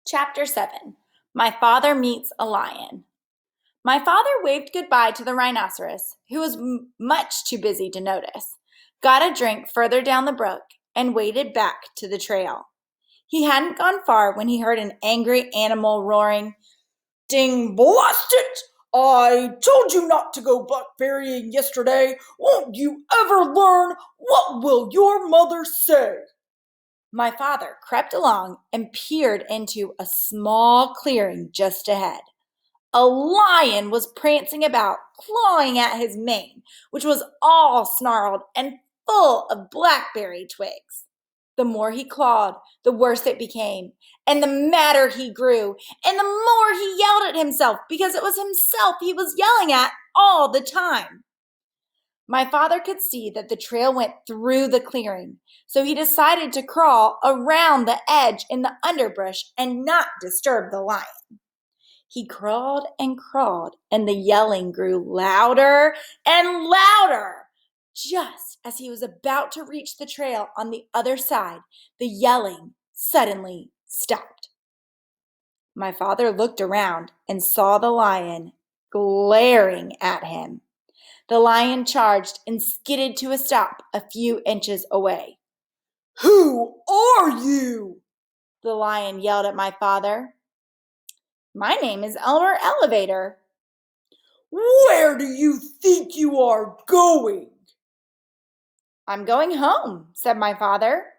Chapter 7. My Father Meets a Lion. My father waved goodbye to the rhinoceros, who was much too busy to notice, got a drink further down the brook, and waded back to the trail. He hadn't gone far when he heard an angry animal roaring, "Ding blast it! I told you not to go blackberrying yesterday. Won't you ever learn? What will your mother say?" My father crept along and peered into a small clearing just ahead. A lion was prancing about, clawing at his mane, which was all snarled and full of blackberry twigs. The more he clawed, the worse it became, and the madder he grew, and the more he yelled at himself because it was himself he was yelling at all the time. My father could see that the trail went through the clearing, so he decided to crawl around the edge in the underbrush and not disturb the lion. He crawled, and the yelling grew louder and louder. Just as he was about to reach the trail on the other side, the yelling suddenly stopped. My father looked around and saw the lion glaring at him. The lion charged and skidded to a stop a few inches away. "Who are you?" the lion yelled at my father. "My name is Elmer Elevator." "Where do you think you are going?" "I'm going home," said my father.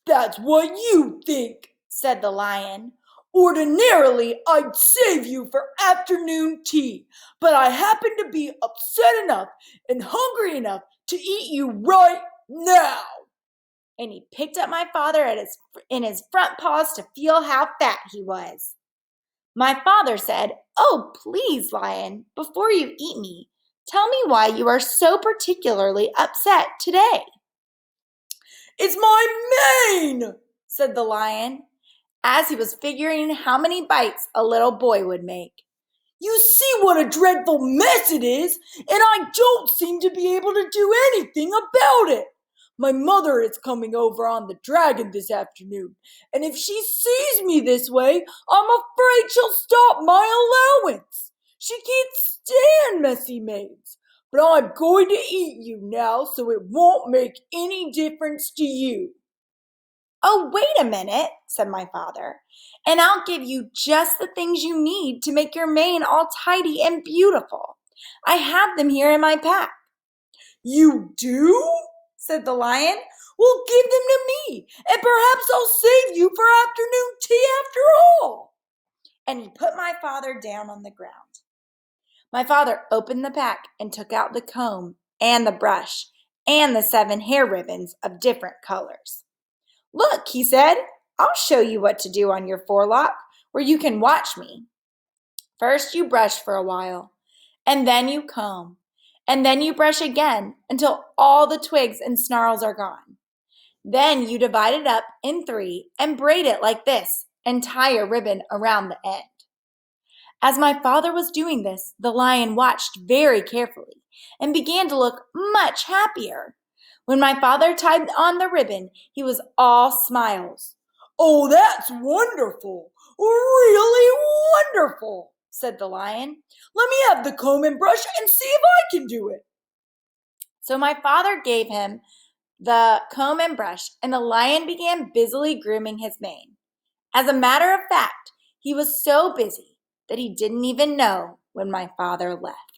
"That's what you think," said the lion. "Ordinarily, I'd save you for afternoon tea, but I happen to be upset enough and hungry enough to eat you right now." And he picked up my father in his front paws to feel how fat he was. My father said, "Oh, please, lion, before you eat me, tell me why you are so particularly upset today." "It's my mane," said the lion, as he was figuring how many bites a little boy would make. "You see what a dreadful mess it is, and I don't seem to be able to do anything about it. My mother is coming over on the dragon this afternoon, and if she sees me this way, I'm afraid she'll stop my allowance. She can't stand messy maids. But I'm going to eat you now, so it won't make any difference to you." "Oh, wait a minute," said my father, "and I'll give you just the things you need to make your mane all tidy and beautiful. I have them here in my pack." "You do?" said the lion. "Well, give them to me, and perhaps I'll save you for afternoon tea after all." And he put my father down on the ground. My father opened the pack and took out the comb and the brush and the 7 hair ribbons of different colors. "Look," he said, "I'll show you what to do on your forelock, where you can watch me. First you brush for a while, and then you comb, and then you brush again until all the twigs and snarls are gone. Then you divide it up in 3 and braid it like this and tie a ribbon around the end." As my father was doing this, the lion watched very carefully and began to look much happier. When my father tied on the ribbon, he was all smiles. "Oh, that's wonderful, really wonderful," said the lion. "Let me have the comb and brush and see if I can do it." So my father gave him the comb and brush, and the lion began busily grooming his mane. As a matter of fact, he was so busy that he didn't even know when my father left.